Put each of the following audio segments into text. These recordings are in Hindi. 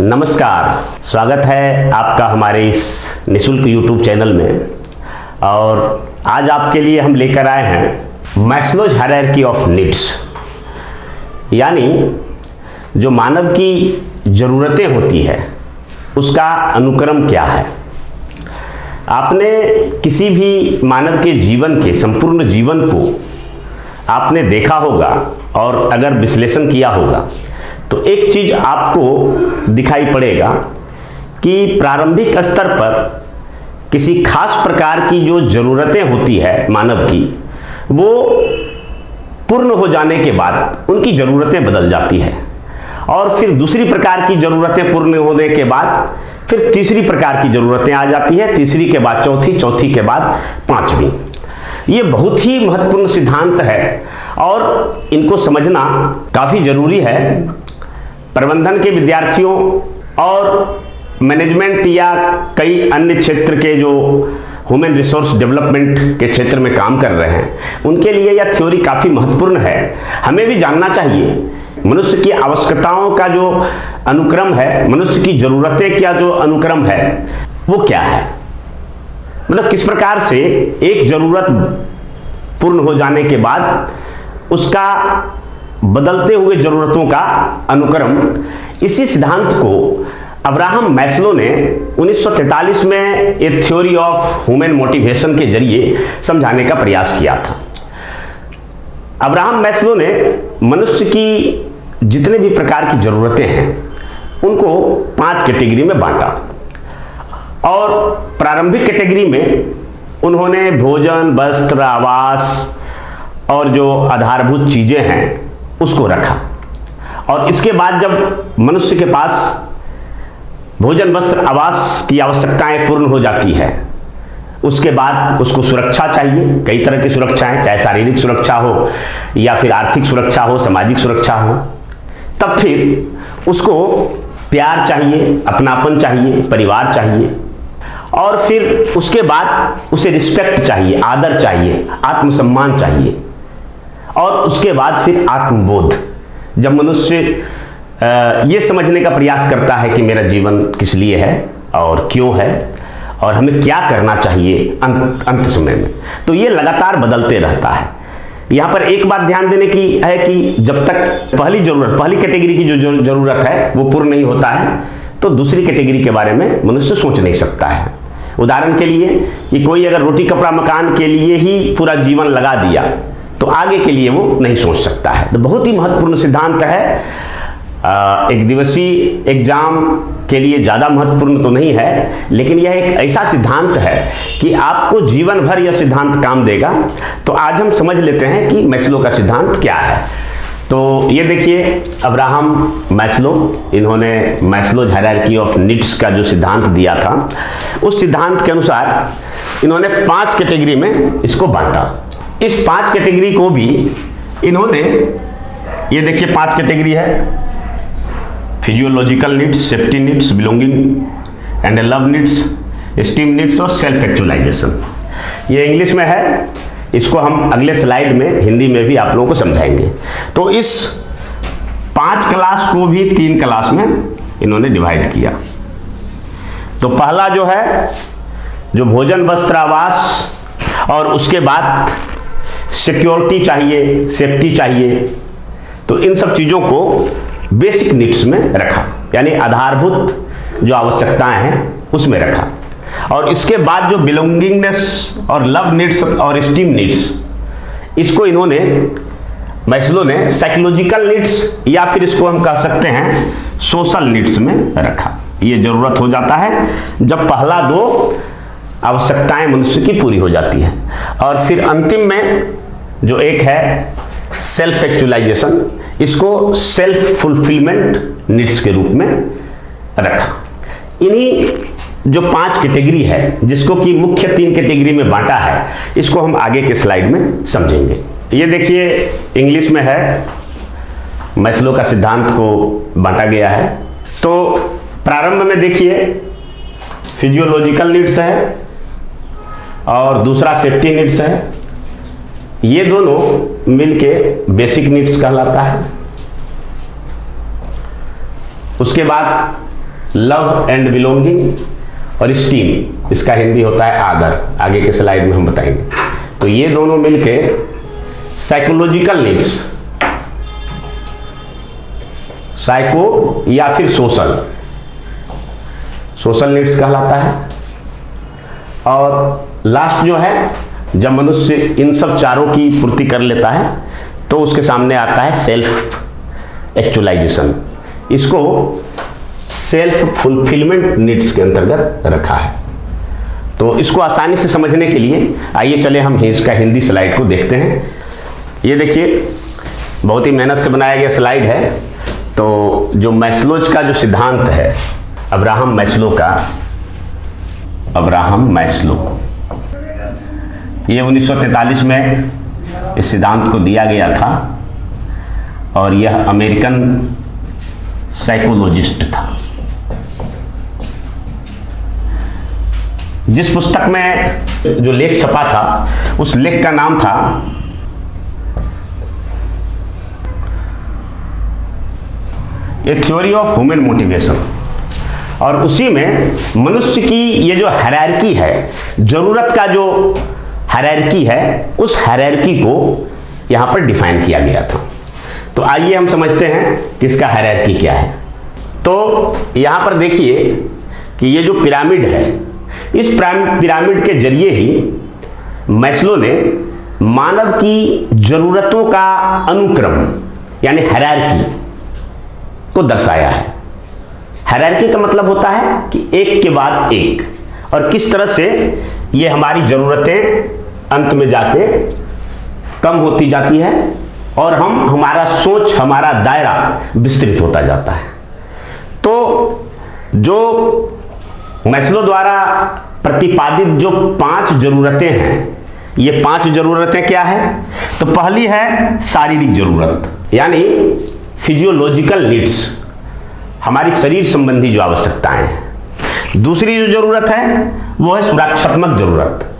नमस्कार, स्वागत है आपका हमारे इस निःशुल्क यूट्यूब चैनल में। और आज आपके लिए हम लेकर आए हैं मैस्लोज हायरार्की ऑफ नीड्स, यानी जो मानव की ज़रूरतें होती है उसका अनुक्रम क्या है। आपने किसी भी मानव के जीवन के संपूर्ण जीवन को आपने देखा होगा और अगर विश्लेषण किया होगा तो एक चीज़ आपको दिखाई पड़ेगा कि प्रारंभिक स्तर पर किसी खास प्रकार की जो ज़रूरतें होती है मानव की, वो पूर्ण हो जाने के बाद उनकी ज़रूरतें बदल जाती है और फिर दूसरी प्रकार की ज़रूरतें पूर्ण होने के बाद फिर तीसरी प्रकार की ज़रूरतें आ जाती है, तीसरी के बाद चौथी, चौथी के बाद पांचवी। ये बहुत ही महत्वपूर्ण सिद्धांत है और इनको समझना काफ़ी ज़रूरी है। प्रबंधन के विद्यार्थियों और मैनेजमेंट या कई अन्य क्षेत्र के जो ह्यूमन रिसोर्स डेवलपमेंट के क्षेत्र में काम कर रहे हैं उनके लिए यह थ्योरी काफ़ी महत्वपूर्ण है। हमें भी जानना चाहिए मनुष्य की आवश्यकताओं का जो अनुक्रम है, मनुष्य की ज़रूरतें का जो अनुक्रम है वो क्या है, मतलब किस प्रकार से एक ज़रूरत पूर्ण हो जाने के बाद उसका बदलते हुए ज़रूरतों का अनुक्रम। इसी सिद्धांत को अब्राहम मैस्लो ने 1943 में एक थ्योरी ऑफ ह्यूमन मोटिवेशन के जरिए समझाने का प्रयास किया था। अब्राहम मैस्लो ने मनुष्य की जितने भी प्रकार की ज़रूरतें हैं उनको 5 कैटेगरी में बांटा और प्रारंभिक कैटेगरी में उन्होंने भोजन, वस्त्र, आवास और जो आधारभूत चीज़ें हैं उसको रखा। और इसके बाद जब मनुष्य के पास भोजन, वस्त्र, आवास की आवश्यकताएं पूर्ण हो जाती है, उसके बाद उसको सुरक्षा चाहिए, कई तरह की सुरक्षाएं, चाहे शारीरिक सुरक्षा हो या फिर आर्थिक सुरक्षा हो, सामाजिक सुरक्षा हो। तब फिर उसको प्यार चाहिए, अपनापन चाहिए, परिवार चाहिए और फिर उसके बाद उसे रिस्पेक्ट चाहिए, आदर चाहिए, आत्मसम्मान चाहिए और उसके बाद फिर आत्मबोध। जब मनुष्य ये समझने का प्रयास करता है कि मेरा जीवन किस लिए है और क्यों है और हमें क्या करना चाहिए अंत समय में, तो ये लगातार बदलते रहता है। यहाँ पर एक बात ध्यान देने की है कि जब तक पहली कैटेगरी की जो ज़रूरत है वो पूर्ण नहीं होता है तो दूसरी कैटेगरी के बारे में मनुष्य सोच नहीं सकता है। उदाहरण के लिए कि कोई अगर रोटी, कपड़ा, मकान के लिए ही पूरा जीवन लगा दिया तो आगे के लिए वो नहीं सोच सकता है। तो बहुत ही महत्वपूर्ण सिद्धांत है। एक दिवसीय एग्जाम के लिए ज़्यादा महत्वपूर्ण तो नहीं है, लेकिन यह एक ऐसा सिद्धांत है कि आपको जीवन भर यह सिद्धांत काम देगा। तो आज हम समझ लेते हैं कि मैस्लो का सिद्धांत क्या है। तो ये देखिए, अब्राहम मैस्लो, इन्होंने मैस्लोज हायरार्की ऑफ नीड्स का जो सिद्धांत दिया था उस सिद्धांत के अनुसार इन्होंने 5 कैटेगरी में इसको बांटा। इस 5 कैटेगरी को भी इन्होंने, ये देखिए 5 कैटेगरी है: physiological needs, safety needs, belonging and love needs, esteem needs और सेल्फ एक्चुअलाइजेशन। ये इंग्लिश में है, इसको हम अगले स्लाइड में हिंदी में भी आप लोगों को समझाएंगे। तो इस 5 क्लास को भी 3 क्लास में इन्होंने डिवाइड किया। तो पहला जो है, जो भोजन, वस्त्र, आवास और उसके बाद सिक्योरिटी चाहिए, सेफ्टी चाहिए, तो इन सब चीज़ों को बेसिक नीड्स में रखा, यानी आधारभूत जो आवश्यकताएं हैं उसमें रखा। और इसके बाद जो बिलोंगिंगनेस और लव नीड्स और एस्टीम नीड्स, इसको इन्होंने, मैस्लो ने साइकोलॉजिकल नीड्स या फिर इसको हम कह सकते हैं सोशल नीड्स में रखा। ये ज़रूरत हो जाता है जब पहला 2 आवश्यकताएं मनुष्य की पूरी हो जाती है। और फिर अंतिम में जो एक है सेल्फ एक्चुअलाइजेशन, इसको सेल्फ फुलफिलमेंट नीड्स के रूप में रखा। इन्हीं जो 5 कैटेगरी है, जिसको कि मुख्य 3 कैटेगरी में बांटा है, इसको हम आगे के स्लाइड में समझेंगे। ये देखिए इंग्लिश में है, मैस्लो का सिद्धांत को बांटा गया है। तो प्रारंभ में देखिए फिजियोलॉजिकल नीड्स है और दूसरा सेफ्टी नीड्स है। ये दोनों मिलके बेसिक नीड्स कहलाता है। उसके बाद लव एंड बिलोंगिंग और स्टीम, इसका हिंदी होता है आदर। आगे के स्लाइड में हम बताएंगे। तो ये दोनों मिलके साइकोलॉजिकल नीड्स, साइको या फिर सोशल नीड्स कहलाता है। और लास्ट जो है, जब मनुष्य इन सब चारों की पूर्ति कर लेता है तो उसके सामने आता है सेल्फ एक्चुअलाइजेशन। इसको सेल्फ फुलफिलमेंट नीड्स के अंतर्गत रखा है। तो इसको आसानी से समझने के लिए आइए चले हम इसका हिंदी स्लाइड को देखते हैं। ये देखिए, बहुत ही मेहनत से बनाया गया स्लाइड है। तो जो मैस्लोज का जो सिद्धांत है, अब्राहम मैस्लो, ये 1943 में इस सिद्धांत को दिया गया था और यह अमेरिकन साइकोलॉजिस्ट था। जिस पुस्तक में जो लेख छपा था, उस लेख का नाम था ए थ्योरी ऑफ ह्यूमन मोटिवेशन। और उसी में मनुष्य की ये जो हायरार्की है, जरूरत का जो हायरार्की है, उस हायरार्की को यहां पर डिफाइन किया गया था। तो आइए हम समझते हैं कि इसका हायरार्की क्या है। तो यहां पर देखिए कि ये जो पिरामिड है, इस पिरामिड के जरिए ही मैस्लो ने मानव की जरूरतों का अनुक्रम यानी हायरार्की को दर्शाया है। हायरार्की का मतलब होता है कि एक के बाद एक, और किस तरह से ये हमारी ज़रूरतें अंत में जाके कम होती जाती है और हमारा सोच, हमारा दायरा विस्तृत होता जाता है। तो जो मैस्लो द्वारा प्रतिपादित जो 5 ज़रूरतें हैं, ये 5 ज़रूरतें क्या है? तो पहली है शारीरिक ज़रूरत यानी फिजियोलॉजिकल नीड्स, हमारी शरीर संबंधी जो आवश्यकताएं हैं। दूसरी जो जरूरत है वो है सुरक्षात्मक जरूरत।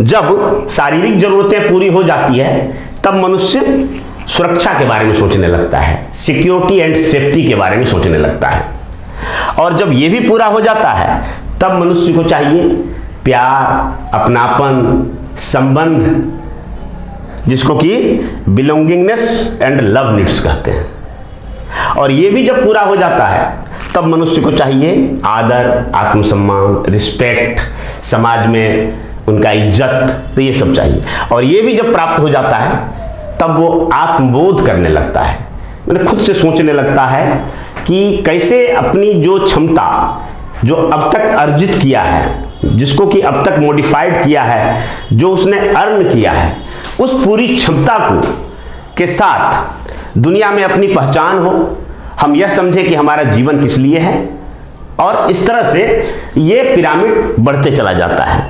जब शारीरिक जरूरतें पूरी हो जाती है तब मनुष्य सुरक्षा के बारे में सोचने लगता है, सिक्योरिटी एंड सेफ्टी के बारे में सोचने लगता है। और जब ये भी पूरा हो जाता है तब मनुष्य को चाहिए प्यार, अपनापन, संबंध, जिसको कि बिलोंगिंगनेस एंड लव नीड्स कहते हैं। और ये भी जब पूरा हो जाता है तब मनुष्य को चाहिए आदर, आत्मसम्मान, रिस्पेक्ट, समाज में उनका इज्जत, तो ये सब चाहिए। और ये भी जब प्राप्त हो जाता है तब वो आत्मबोध करने लगता है, मतलब खुद से सोचने लगता है कि कैसे अपनी जो क्षमता जो अब तक अर्जित किया है, जिसको कि अब तक मॉडिफाइड किया है, जो उसने अर्न किया है, उस पूरी क्षमता को के साथ दुनिया में अपनी पहचान हो, हम यह समझे कि हमारा जीवन किस लिए है। और इस तरह से ये पिरामिड बढ़ते चला जाता है।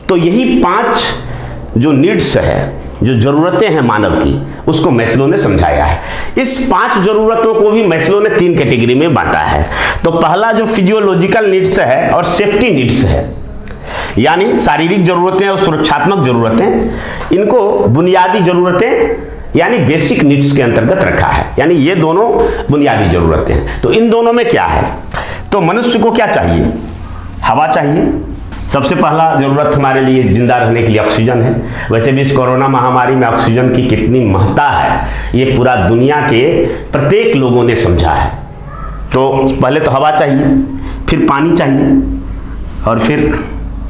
तो यही 5 जो नीड्स है, जो जरूरतें हैं मानव की, उसको मैस्लो ने समझाया है। इस 5 जरूरतों को भी मैस्लो ने 3 कैटेगरी में बांटा है। तो पहला जो फिजियोलॉजिकल नीड्स है और सेफ्टी नीड्स है, यानी शारीरिक जरूरतें और सुरक्षात्मक जरूरतें, इनको बुनियादी जरूरतें यानी बेसिक नीड्स के अंतर्गत रखा है। यानी ये दोनों बुनियादी जरूरतें हैं। तो इन दोनों में क्या है? तो मनुष्य को क्या चाहिए? हवा चाहिए। सबसे पहला जरूरत हमारे लिए जिंदा रहने के लिए ऑक्सीजन है। वैसे भी इस कोरोना महामारी में ऑक्सीजन की कितनी महत्ता है ये पूरा दुनिया के प्रत्येक लोगों ने समझा है। तो पहले तो हवा चाहिए, फिर पानी चाहिए, और फिर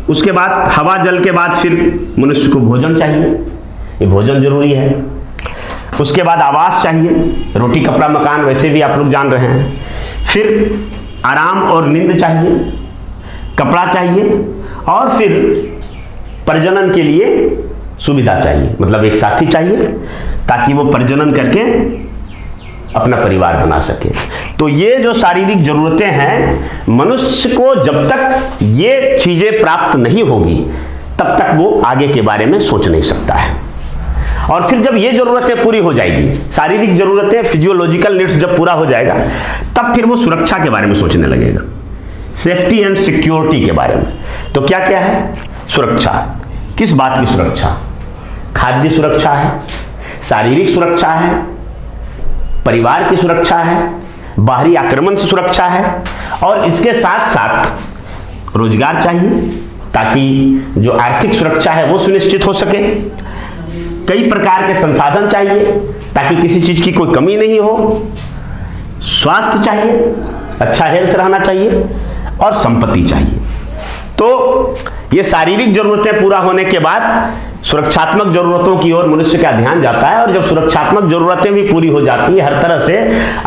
उसके बाद हवा जल के बाद फिर मनुष्य को भोजन चाहिए, ये भोजन जरूरी है। उसके बाद आवास चाहिए, रोटी कपड़ा मकान वैसे भी आप लोग जान रहे हैं। फिर आराम और नींद चाहिए, कपड़ा चाहिए, और फिर प्रजनन के लिए सुविधा चाहिए, मतलब एक साथी चाहिए ताकि वो प्रजनन करके अपना परिवार बना सके। तो ये जो शारीरिक जरूरतें हैं, मनुष्य को जब तक ये चीजें प्राप्त नहीं होगी तब तक वो आगे के बारे में सोच नहीं सकता है। और फिर जब ये जरूरतें पूरी हो जाएगी, शारीरिक जरूरतें, फिजियोलॉजिकल नीड्स जब पूरा हो जाएगा, तब फिर वो सुरक्षा के बारे में सोचने लगेगा, सेफ्टी एंड सिक्योरिटी के बारे में। तो क्या क्या है? सुरक्षा। किस बात की सुरक्षा? खाद्य सुरक्षा है, शारीरिक सुरक्षा है, परिवार की सुरक्षा है, बाहरी आक्रमण से सुरक्षा है, और इसके साथ साथ रोजगार चाहिए ताकि जो आर्थिक सुरक्षा है वो सुनिश्चित हो सके। कई प्रकार के संसाधन चाहिए ताकि किसी चीज की कोई कमी नहीं हो। स्वास्थ्य चाहिए, अच्छा हेल्थ रहना चाहिए और संपत्ति चाहिए। तो ये शारीरिक जरूरतें पूरा होने के बाद सुरक्षात्मक जरूरतों की ओर मनुष्य का ध्यान जाता है, और जब सुरक्षात्मक जरूरतें भी पूरी हो जाती है हर तरह से,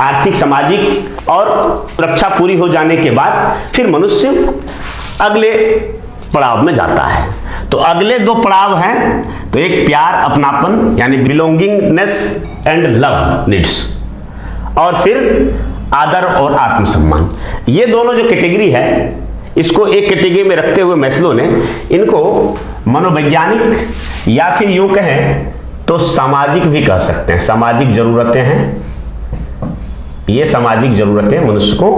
आर्थिक, सामाजिक और सुरक्षा पूरी हो जाने के बाद फिर मनुष्य अगले पड़ाव में जाता है। तो अगले दो पड़ाव हैं, तो एक प्यार, अपनापन यानी बिलोंगिंगनेस एंड लव नीड्स, और फिर आदर और आत्मसम्मान। ये दोनों जो कैटेगरी है, इसको एक कैटेगरी में रखते हुए मैस्लो ने इनको मनोवैज्ञानिक या फिर यूं कहें तो सामाजिक भी कह सकते हैं। सामाजिक जरूरतें हैं, ये सामाजिक जरूरतें मनुष्य को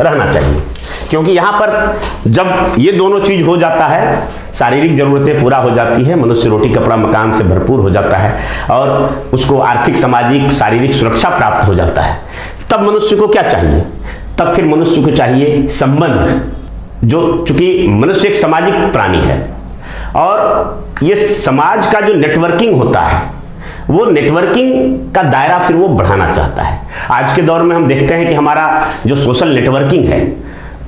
रहना चाहिए, क्योंकि यहां पर जब ये दोनों चीज हो जाता है, शारीरिक जरूरतें पूरा हो जाती है, मनुष्य रोटी कपड़ा मकान से भरपूर हो जाता है और उसको आर्थिक, सामाजिक, शारीरिक सुरक्षा प्राप्त हो जाता है, तब मनुष्य को क्या चाहिए? तब फिर मनुष्य को चाहिए संबंध, जो चूंकि मनुष्य एक सामाजिक प्राणी है और ये समाज का जो नेटवर्किंग होता है, वो नेटवर्किंग का दायरा फिर वो बढ़ाना चाहता है। आज के दौर में हम देखते हैं कि हमारा जो सोशल नेटवर्किंग है,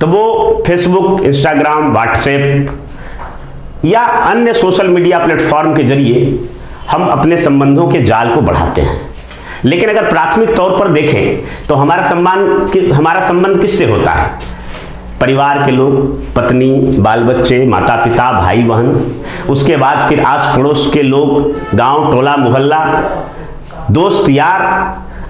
तो वो फेसबुक, इंस्टाग्राम, व्हाट्सएप या अन्य सोशल मीडिया प्लेटफॉर्म के जरिए हम अपने संबंधों के जाल को बढ़ाते हैं। लेकिन अगर प्राथमिक तौर पर देखें तो हमारा संबंध किससे होता है? परिवार के लोग, पत्नी, बाल बच्चे, माता पिता, भाई बहन, उसके बाद फिर आस पड़ोस के लोग, गांव, टोला, मोहल्ला, दोस्त, यार,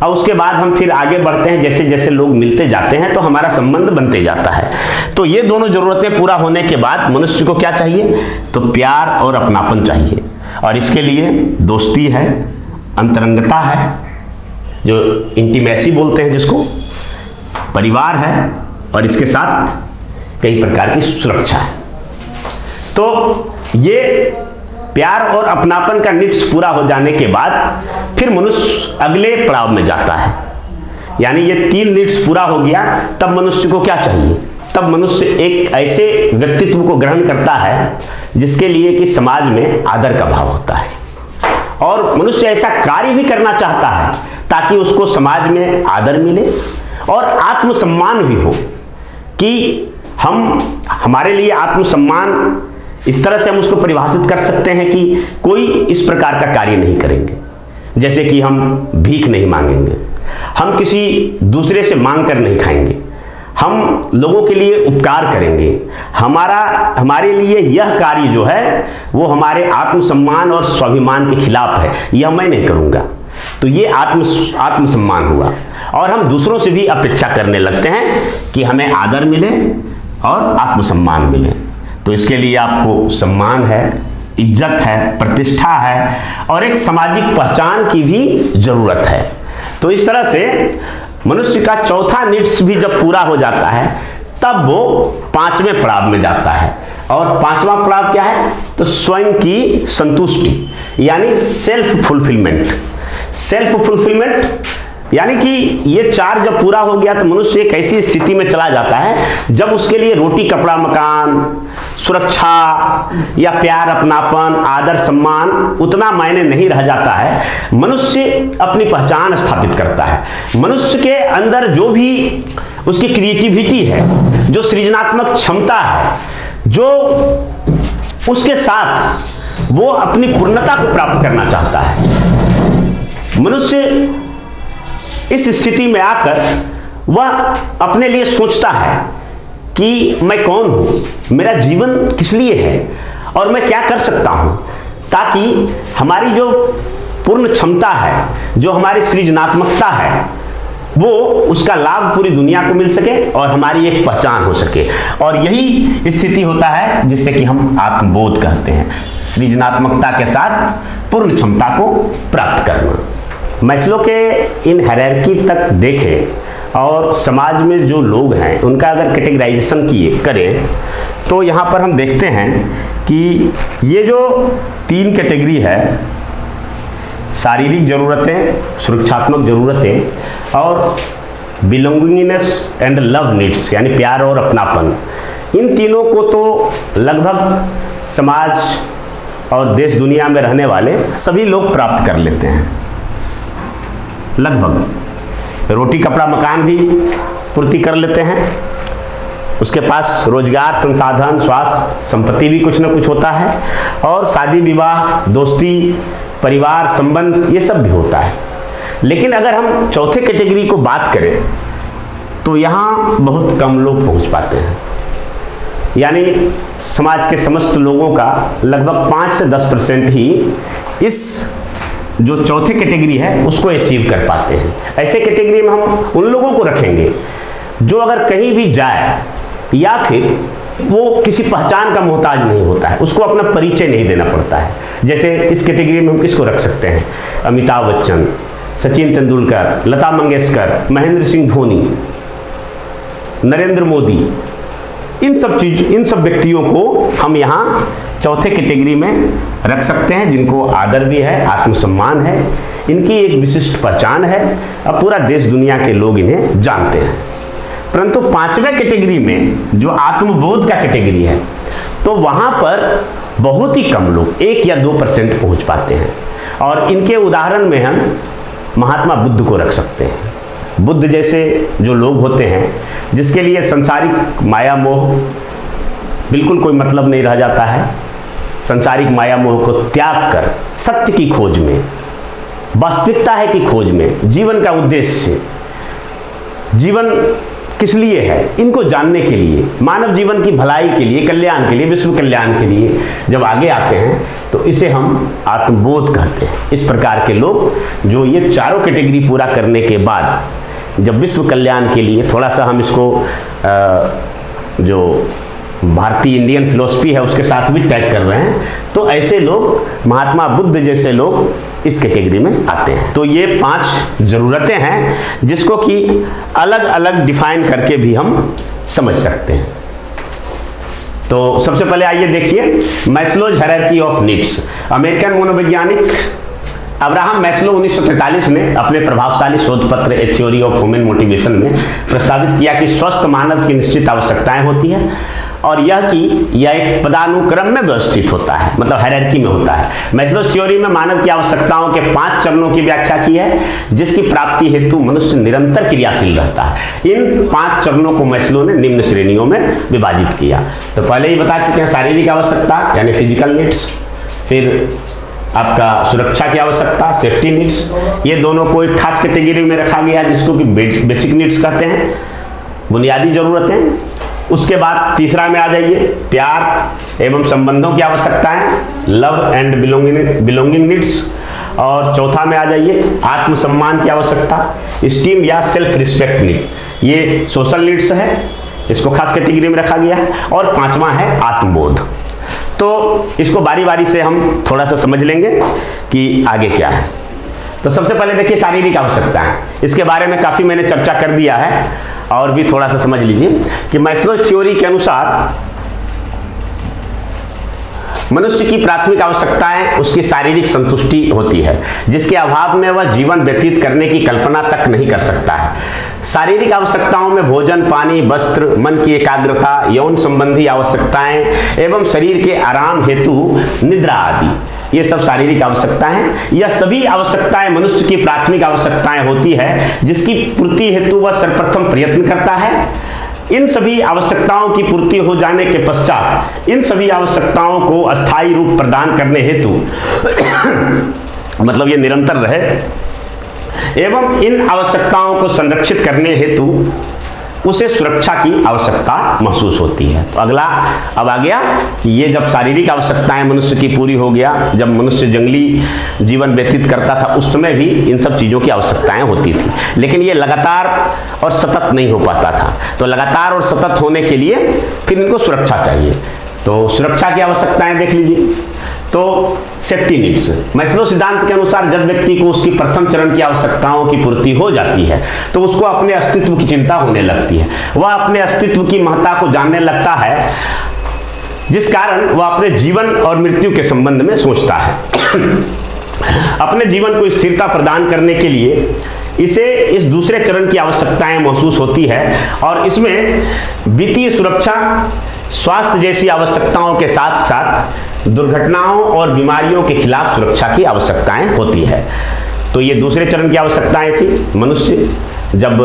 और उसके बाद हम फिर आगे बढ़ते हैं। जैसे जैसे लोग मिलते जाते हैं तो हमारा संबंध बनते जाता है। तो ये दोनों जरूरतें पूरा होने के बाद मनुष्य को क्या चाहिए? तो प्यार और अपनापन चाहिए, और इसके लिए दोस्ती है, अंतरंगता है, जो इंटीमेसी बोलते हैं जिसको, परिवार है, और इसके साथ कई प्रकार की सुरक्षा है। तो ये प्यार और अपनापन का नीड्स पूरा हो जाने के बाद फिर मनुष्य अगले पड़ाव में जाता है। यानी ये तीन नीड्स पूरा हो गया, तब मनुष्य को क्या चाहिए? तब मनुष्य एक ऐसे व्यक्तित्व को ग्रहण करता है जिसके लिए कि समाज में आदर का भाव होता है, और मनुष्य ऐसा कार्य भी करना चाहता है ताकि उसको समाज में आदर मिले और आत्मसम्मान भी हो, कि हमारे लिए आत्मसम्मान इस तरह से हम उसको परिभाषित कर सकते हैं कि कोई इस प्रकार का कार्य नहीं करेंगे, जैसे कि हम भीख नहीं मांगेंगे, हम किसी दूसरे से मांग कर नहीं खाएंगे, हम लोगों के लिए उपकार करेंगे, हमारे लिए यह कार्य जो है वो हमारे आत्मसम्मान और स्वाभिमान के खिलाफ है, यह मैं नहीं करूंगा। तो ये आत्मसम्मान हुआ, और हम दूसरों से भी अपेक्षा करने लगते हैं कि हमें आदर मिले और आत्मसम्मान मिले। तो इसके लिए आपको सम्मान है, इज्जत है, प्रतिष्ठा है, और एक सामाजिक पहचान की भी जरूरत है। तो इस तरह से मनुष्य का चौथा नीड्स भी जब पूरा हो जाता है, तब वो पांचवें पड़ाव में जाता है। और पांचवा पड़ाव क्या है? तो स्वयं की संतुष्टि, यानी सेल्फ फुलफिलमेंट। सेल्फ फुलफिलमेंट यानी कि ये चार जब पूरा हो गया तो मनुष्य एक ऐसी स्थिति में चला जाता है जब उसके लिए रोटी कपड़ा मकान, सुरक्षा या प्यार, अपनापन, आदर, सम्मान उतना मायने नहीं रह जाता है। मनुष्य अपनी पहचान स्थापित करता है। मनुष्य के अंदर जो भी उसकी क्रिएटिविटी है, जो सृजनात्मक क्षमता है, जो उसके साथ वो अपनी पूर्णता को प्राप्त करना चाहता है। मनुष्य इस स्थिति में आकर वह अपने लिए सोचता है कि मैं कौन हूं, मेरा जीवन किस लिए है और मैं क्या कर सकता हूं, ताकि हमारी जो पूर्ण क्षमता है, जो हमारी सृजनात्मकता है, वो उसका लाभ पूरी दुनिया को मिल सके और हमारी एक पहचान हो सके। और यही स्थिति होता है जिससे कि हम आत्मबोध कहते हैं, सृजनात्मकता के साथ पूर्ण क्षमता को प्राप्त करना। मैस्लो के इन हायरार्की तक देखें और समाज में जो लोग हैं उनका अगर कैटेगराइजेशन करें तो यहाँ पर हम देखते हैं कि ये जो तीन कैटेगरी है, शारीरिक ज़रूरतें, सुरक्षात्मक ज़रूरतें और बिलोंगिंगनेस एंड लव नीड्स, यानी प्यार और अपनापन, इन तीनों को तो लगभग समाज और देश दुनिया में रहने वाले सभी लोग प्राप्त कर लेते हैं। लगभग रोटी कपड़ा मकान भी पूर्ति कर लेते हैं, उसके पास रोजगार, संसाधन, स्वास्थ्य, संपत्ति भी कुछ ना कुछ होता है, और शादी विवाह, दोस्ती, परिवार संबंध, ये सब भी होता है। लेकिन अगर हम चौथे कैटेगरी को बात करें तो यहाँ बहुत कम लोग पहुँच पाते हैं। यानी समाज के समस्त लोगों का लगभग 5 से 10% ही इस जो चौथे कैटेगरी है उसको अचीव कर पाते हैं। ऐसे कैटेगरी में हम उन लोगों को रखेंगे जो अगर कहीं भी जाए या फिर वो किसी पहचान का मोहताज नहीं होता है, उसको अपना परिचय नहीं देना पड़ता है। जैसे इस कैटेगरी में हम किसको रख सकते हैं? अमिताभ बच्चन, सचिन तेंदुलकर, लता मंगेशकर, महेंद्र सिंह धोनी, नरेंद्र मोदी, इन सब व्यक्तियों को हम यहाँ चौथे कैटेगरी में रख सकते हैं, जिनको आदर भी है, आत्मसम्मान है, इनकी एक विशिष्ट पहचान है, अब पूरा देश दुनिया के लोग इन्हें जानते हैं। परंतु पांचवें कैटेगरी में जो आत्मबोध का कैटेगरी है, तो वहाँ पर बहुत ही कम लोग 1 या 2% पहुँच पाते हैं, और इनके उदाहरण में हम महात्मा बुद्ध को रख सकते हैं। बुद्ध जैसे जो लोग होते हैं जिसके लिए संसारिक माया मोह बिल्कुल कोई मतलब नहीं रह जाता है, संसारिक माया मोह को त्याग कर सत्य की खोज में, वास्तविकता है की खोज में, जीवन का उद्देश्य, जीवन किस लिए है, इनको जानने के लिए, मानव जीवन की भलाई के लिए, कल्याण के लिए, विश्व कल्याण के लिए जब आगे आते हैं तो इसे हम आत्मबोध कहते हैं। इस प्रकार के लोग जो ये चारों कैटेगरी पूरा करने के बाद जब विश्व कल्याण के लिए थोड़ा सा हम इसको जो भारतीय इंडियन फिलॉसफी है उसके साथ भी टैग कर रहे हैं, तो ऐसे लोग, महात्मा बुद्ध जैसे लोग इस कैटेगरी में आते हैं। तो ये 5 ज़रूरतें हैं जिसको कि अलग अलग डिफाइन करके भी हम समझ सकते हैं। तो सबसे पहले आइए देखिए Maslow's hierarchy of needs. American मनोवैज्ञानिक अब्राहम मैस्लो 1943 ने अपने प्रभावशाली शोध पत्र ए थ्योरी ऑफ ह्यूमन मोटिवेशन में प्रस्तावित किया कि स्वस्थ मानव की निश्चित आवश्यकताएं होती है, और यह एक पदानुक्रम में व्यवस्थित होता है, मतलब हायरार्की में होता है। मैस्लो थ्योरी में मानव की आवश्यकताओं के 5 चरणों की व्याख्या की है, जिसकी प्राप्ति हेतु मनुष्य निरंतर क्रियाशील रहता है। इन 5 चरणों को मैस्लो ने निम्न श्रेणियों में विभाजित किया। तो पहले ही बता चुके हैं, शारीरिक आवश्यकता यानी फिजिकल नीड्स, फिर आपका सुरक्षा की आवश्यकता, सेफ्टी नीड्स, ये दोनों को एक खास कैटेगरी में रखा गया जिसको कि बेसिक नीड्स कहते हैं, बुनियादी जरूरतें। उसके बाद तीसरा में आ जाइए, प्यार एवं संबंधों की आवश्यकताएं, लव एंड बिलोंगिंग नीड्स। और चौथा में आ जाइए, आत्मसम्मान की आवश्यकता, स्टीम या सेल्फ रिस्पेक्ट नीड, ये सोशल नीड्स है, इसको खास कैटेगरी में रखा गया है। और 5वां है आत्मबोध। तो इसको बारी बारी से हम थोड़ा सा समझ लेंगे कि आगे क्या है। तो सबसे पहले देखिए शारीरिक आवश्यकताएं, इसके बारे में काफ़ी मैंने चर्चा कर दिया है, और भी थोड़ा सा समझ लीजिए कि मैस्लो थ्योरी के अनुसार मनुष्य की प्राथमिक आवश्यकताएं उसकी शारीरिक संतुष्टि होती है, जिसके अभाव में वह जीवन व्यतीत करने की कल्पना तक नहीं कर सकता है। शारीरिक आवश्यकताओं में भोजन, पानी, वस्त्र, मन की एकाग्रता, यौन संबंधी आवश्यकताएं एवं शरीर के आराम हेतु निद्रा आदि, ये सब शारीरिक आवश्यकताएं हैं। यह सभी आवश्यकताएं मनुष्य की प्राथमिक आवश्यकताएं होती है, जिसकी पूर्ति हेतु वह सर्वप्रथम प्रयत्न करता है। इन सभी आवश्यकताओं की पूर्ति हो जाने के पश्चात इन सभी आवश्यकताओं को अस्थायी रूप प्रदान करने हेतु मतलब ये निरंतर रहे एवं इन आवश्यकताओं को संरक्षित करने हेतु उसे सुरक्षा की आवश्यकता महसूस होती है। तो अगला अब आ गया कि ये जब शारीरिक आवश्यकताएं मनुष्य की पूरी हो गया, जब मनुष्य जंगली जीवन व्यतीत करता था उस समय भी इन सब चीज़ों की आवश्यकताएं होती थी, लेकिन ये लगातार और सतत नहीं हो पाता था। तो लगातार और सतत होने के लिए फिर इनको सुरक्षा चाहिए। तो सुरक्षा की आवश्यकताएं देख लीजिए। तो सेफ्टी नीड्स, मैस्लो सिद्धांत के अनुसार जब व्यक्ति को उसकी प्रथम चरण की आवश्यकताओं की पूर्ति हो जाती है तो उसको अपने अस्तित्व की चिंता होने लगती है। वह अपने अस्तित्व की महत्ता को जानने लगता है, जिस कारण वह अपने जीवन और मृत्यु के संबंध में सोचता है। अपने जीवन को स्थिरता प्रदान करने के लिए इसे इस दूसरे चरण की आवश्यकताएं महसूस होती है और इसमें वित्तीय सुरक्षा, स्वास्थ्य जैसी आवश्यकताओं के साथ साथ दुर्घटनाओं और बीमारियों के खिलाफ सुरक्षा की आवश्यकताएं होती है। तो ये दूसरे चरण की आवश्यकताएं थी। मनुष्य जब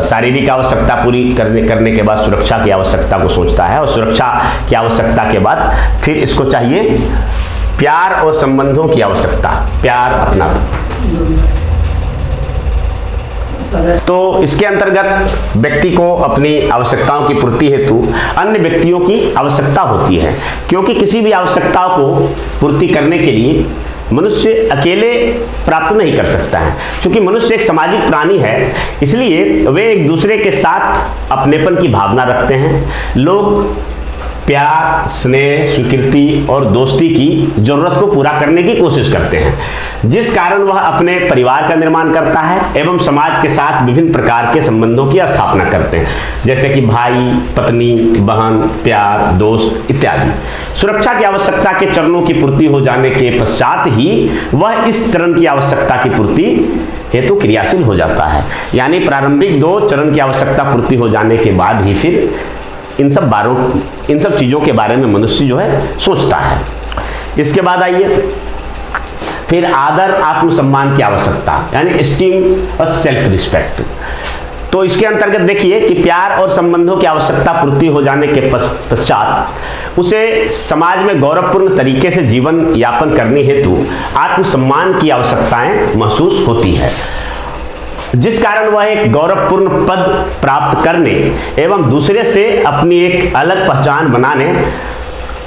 शारीरिक आवश्यकता पूरी करने के बाद सुरक्षा की आवश्यकता को सोचता है और सुरक्षा की आवश्यकता के बाद फिर इसको चाहिए प्यार और संबंधों की आवश्यकता, प्यार, अपना। तो इसके अंतर्गत व्यक्ति को अपनी आवश्यकताओं की पूर्ति हेतु अन्य व्यक्तियों की आवश्यकता होती है, क्योंकि किसी भी आवश्यकता को पूर्ति करने के लिए मनुष्य अकेले प्राप्त नहीं कर सकता है। क्योंकि मनुष्य एक सामाजिक प्राणी है, इसलिए वे एक दूसरे के साथ अपनेपन की भावना रखते हैं। लोग प्यार, स्नेह, स्वीकृति और दोस्ती की जरूरत को पूरा करने की कोशिश करते हैं, जिस कारण वह अपने परिवार का निर्माण करता है एवं समाज के साथ विभिन्न प्रकार के संबंधों की स्थापना करते हैं, जैसे कि भाई, पत्नी, बहन, प्यार, दोस्त इत्यादि। सुरक्षा की आवश्यकता के चरणों की पूर्ति हो जाने के पश्चात ही वह इस चरण की आवश्यकता की पूर्ति हेतु क्रियाशील हो जाता है। यानी प्रारंभिक 2 चरण की आवश्यकता पूर्ति हो जाने के बाद ही फिर इन सब चीज़ों के बारे में मनुष्य जो है सोचता है। इसके बाद आइए फिर आदर, आत्मसम्मान की आवश्यकता, यानी स्टीम और सेल्फ रिस्पेक्ट। तो इसके अंतर्गत देखिए कि प्यार और संबंधों की आवश्यकता पूर्ति हो जाने के पश्चात उसे समाज में गौरवपूर्ण तरीके से जीवन यापन करने हेतु आत्मसम्मान की आवश्यकताएं महसूस होती है, जिस कारण वह एक गौरवपूर्ण पद प्राप्त करने एवं दूसरे से अपनी एक अलग पहचान बनाने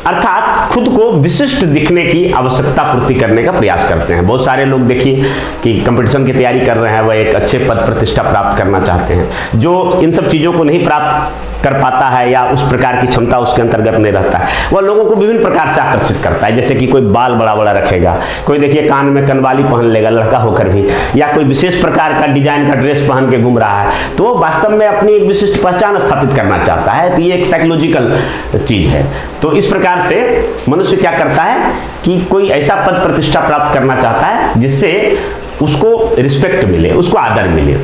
अर्थात खुद को विशिष्ट दिखने की आवश्यकता पूर्ति करने का प्रयास करते हैं। बहुत सारे लोग देखिए कि कंपटीशन की तैयारी कर रहे हैं, वह एक अच्छे पद प्रतिष्ठा प्राप्त करना चाहते हैं। जो इन सब चीज़ों को नहीं प्राप्त कर पाता है या उस प्रकार की क्षमता उसके अंतर्गत नहीं रहता है, वह लोगों को विभिन्न प्रकार से आकर्षित करता है। जैसे कि कोई बाल बड़ा बड़ा रखेगा, कोई देखिए कान में कनवाली पहन लेगा लड़का होकर भी, या कोई विशेष प्रकार का डिजाइन का ड्रेस पहन के घूम रहा है, तो वो वास्तव में अपनी एक विशिष्ट पहचान स्थापित करना चाहता है। तो ये एक साइकोलॉजिकल चीज है। तो इस प्रकार से मनुष्य क्या करता है कि कोई ऐसा पद प्रतिष्ठा प्राप्त करना चाहता है जिससे उसको रिस्पेक्ट मिले, उसको आदर मिले।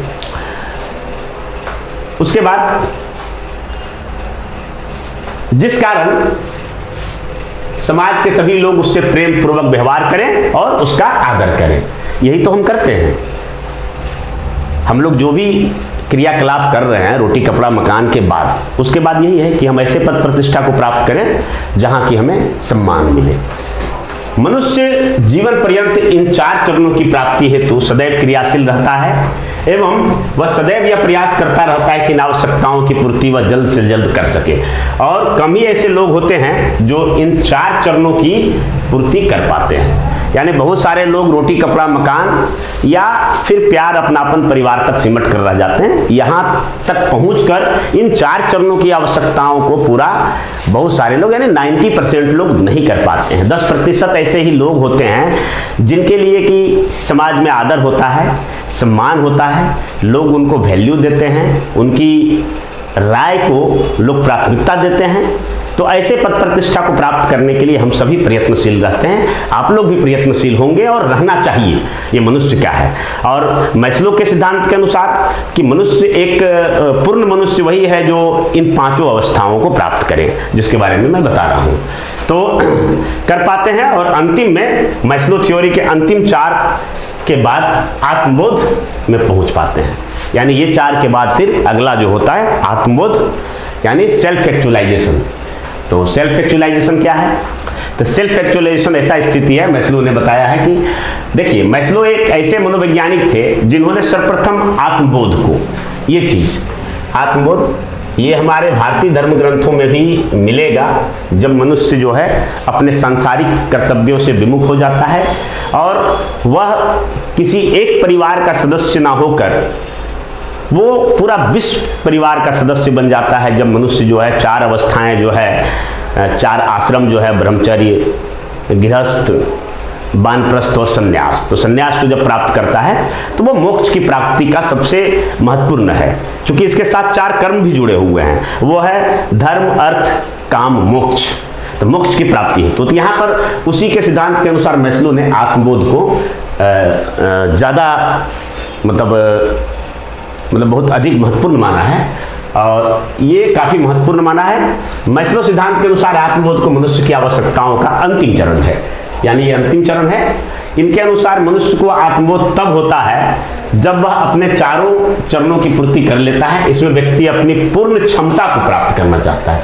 उसके बाद जिस कारण समाज के सभी लोग उससे प्रेम पूर्वक व्यवहार करें और उसका आदर करें। यही तो हम करते हैं। हम लोग जो भी क्रियाकलाप कर रहे हैं रोटी कपड़ा मकान के बाद, उसके बाद यही है कि हम ऐसे पद प्रतिष्ठा को प्राप्त करें जहां की हमें सम्मान मिले। मनुष्य जीवन पर्यंत इन 4 चरणों की प्राप्ति हेतु सदैव क्रियाशील रहता है एवं वह सदैव यह प्रयास करता रहता है कि इन आवश्यकताओं की पूर्ति वह जल्द से जल्द कर सके। और कम ही ऐसे लोग होते हैं जो इन 4 चरणों की पूर्ति कर पाते हैं। यानी बहुत सारे लोग रोटी कपड़ा मकान या फिर प्यार अपनापन परिवार तक सिमट कर रह जाते हैं। यहाँ तक पहुंचकर इन 4 चरणों की आवश्यकताओं को पूरा बहुत सारे लोग यानी 90% लोग नहीं कर पाते हैं। 10% ऐसे ही लोग होते हैं जिनके लिए कि समाज में आदर होता है, सम्मान होता है, लोग उनको वैल्यू देते हैं, उनकी राय को लोग प्राथमिकता देते हैं। तो ऐसे पद प्रतिष्ठा को प्राप्त करने के लिए हम सभी प्रयत्नशील रहते हैं। आप लोग भी प्रयत्नशील होंगे और रहना चाहिए। ये मनुष्य क्या है, और मैस्लो के सिद्धांत के अनुसार कि मनुष्य एक पूर्ण मनुष्य वही है जो इन 5 अवस्थाओं को प्राप्त करे, जिसके बारे में मैं बता रहा हूँ। तो कर पाते हैं और अंतिम में मैस्लो थ्योरी के अंतिम 4 के बाद आत्मबोध में पहुंच पाते हैं। यानी ये 4 के बाद फिर अगला जो होता है आत्मबोध यानी सेल्फ एक्चुअलाइजेशन। तो सेल्फ एक्चुअलाइजेशन क्या है? तो सेल्फ एक्चुअलाइजेशन ऐसा स्थिति है, मैस्लो ने बताया है कि देखिए मैस्लो एक ऐसे मनोवैज्ञानिक थे जिन्होंने सर्वप्रथम आत्मबोध को, ये चीज आत्मबोध, ये हमारे भारतीय धर्म ग्रंथों में भी मिलेगा। जब मनुष्य जो है अपने सांसारिक कर्तव्यों से विमुख हो जाता है और वह किसी एक परिवार का सदस्य ना होकर वो पूरा विश्व परिवार का सदस्य बन जाता है। जब मनुष्य जो है 4 अवस्थाएं जो है 4 आश्रम जो है ब्रह्मचर्य, गृहस्थ, वानप्रस्थ और संन्यास, तो संन्यास को जब प्राप्त करता है तो वो मोक्ष की प्राप्ति का सबसे महत्वपूर्ण है, क्योंकि इसके साथ 4 कर्म भी जुड़े हुए हैं। वो है धर्म, अर्थ, काम, मोक्ष। तो मोक्ष की प्राप्ति है। तो यहाँ पर उसी के सिद्धांत के अनुसार मैस्लो ने आत्मबोध को ज़्यादा मतलब बहुत अधिक महत्वपूर्ण माना है और ये काफ़ी महत्वपूर्ण माना है। मैस्लो सिद्धांत के अनुसार आत्मबोध को मनुष्य की आवश्यकताओं का अंतिम चरण है, यानी ये अंतिम चरण है। इनके अनुसार मनुष्य को आत्मबोध तब होता है जब वह अपने चारों चरणों की पूर्ति कर लेता है। इसमें व्यक्ति अपनी पूर्ण क्षमता को प्राप्त करना चाहता है,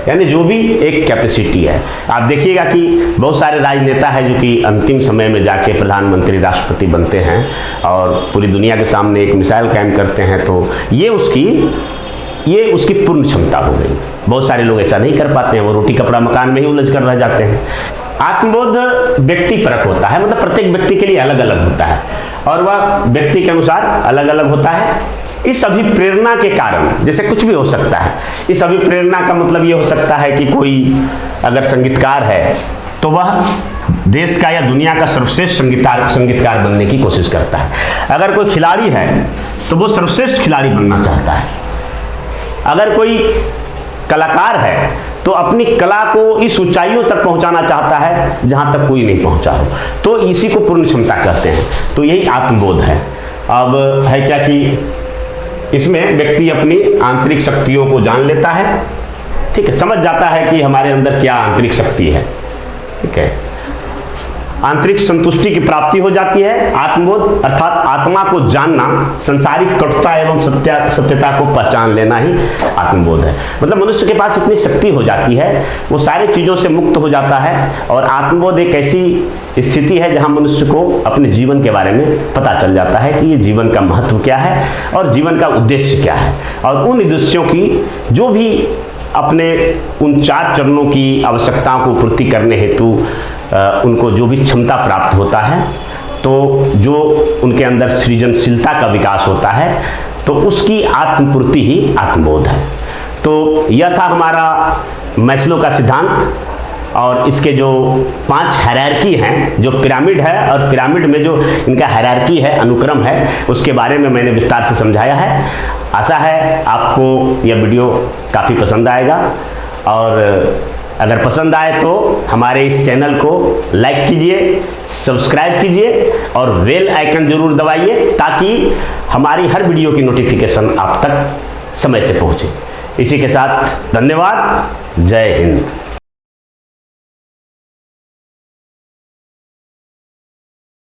यानी जो भी एक कैपेसिटी है। आप देखिएगा कि बहुत सारे राजनेता हैं जो कि अंतिम समय में जाके प्रधानमंत्री, राष्ट्रपति बनते हैं और पूरी दुनिया के सामने एक मिसाइल कायम करते हैं, तो ये उसकी पूर्ण क्षमता हो गई। बहुत सारे लोग ऐसा नहीं कर पाते हैं, वो रोटी कपड़ा मकान में ही उलझ कर रह जाते हैं। आत्मबोध व्यक्ति परक होता है, मतलब प्रत्येक व्यक्ति के लिए अलग अलग होता है और वह व्यक्ति के अनुसार अलग अलग होता है। इस अभिप्रेरणा के कारण जैसे कुछ भी हो सकता है। इस अभिप्रेरणा का मतलब ये हो सकता है कि कोई अगर संगीतकार है तो वह देश का या दुनिया का सर्वश्रेष्ठ संगीतकार बनने की कोशिश करता है। अगर कोई खिलाड़ी है तो वो सर्वश्रेष्ठ खिलाड़ी बनना चाहता है। अगर कोई कलाकार है तो अपनी कला को इस ऊंचाइयों तक पहुंचाना चाहता है जहां तक कोई नहीं पहुंचा हो, तो इसी को पूर्ण क्षमता कहते हैं। तो यही आत्मबोध है। अब है क्या कि इसमें व्यक्ति अपनी आंतरिक शक्तियों को जान लेता है, ठीक है, समझ जाता है कि हमारे अंदर क्या आंतरिक शक्ति है, ठीक है। आंतरिक संतुष्टि की प्राप्ति हो जाती है। आत्मबोध अर्थात आत्मा को जानना, संसारिक कटुता एवं सत्यता को पहचान लेना ही आत्मबोध है। मतलब मनुष्य के पास इतनी शक्ति हो जाती है, वो सारी चीज़ों से मुक्त हो जाता है और आत्मबोध एक ऐसी स्थिति है जहां मनुष्य को अपने जीवन के बारे में पता चल जाता है कि ये जीवन का महत्व क्या है और जीवन का उद्देश्य क्या है, और उन उद्देश्यों की जो भी अपने उन 4 चरणों की आवश्यकताओं को पूर्ति करने हेतु उनको जो भी क्षमता प्राप्त होता है, तो जो उनके अंदर सृजनशीलता का विकास होता है, तो उसकी आत्मपूर्ति ही आत्मबोध है। तो यह था हमारा मैस्लो का सिद्धांत और इसके जो 5 हायरार्की हैं, जो पिरामिड है और पिरामिड में जो इनका हायरार्की है, अनुक्रम है, उसके बारे में मैंने विस्तार से समझाया है। आशा है आपको यह वीडियो काफ़ी पसंद आएगा और अगर पसंद आए तो हमारे इस चैनल को लाइक कीजिए, सब्सक्राइब कीजिए और बेल आइकन जरूर दबाइए ताकि हमारी हर वीडियो की नोटिफिकेशन आप तक समय से पहुंचे। इसी के साथ धन्यवाद। जय हिंद।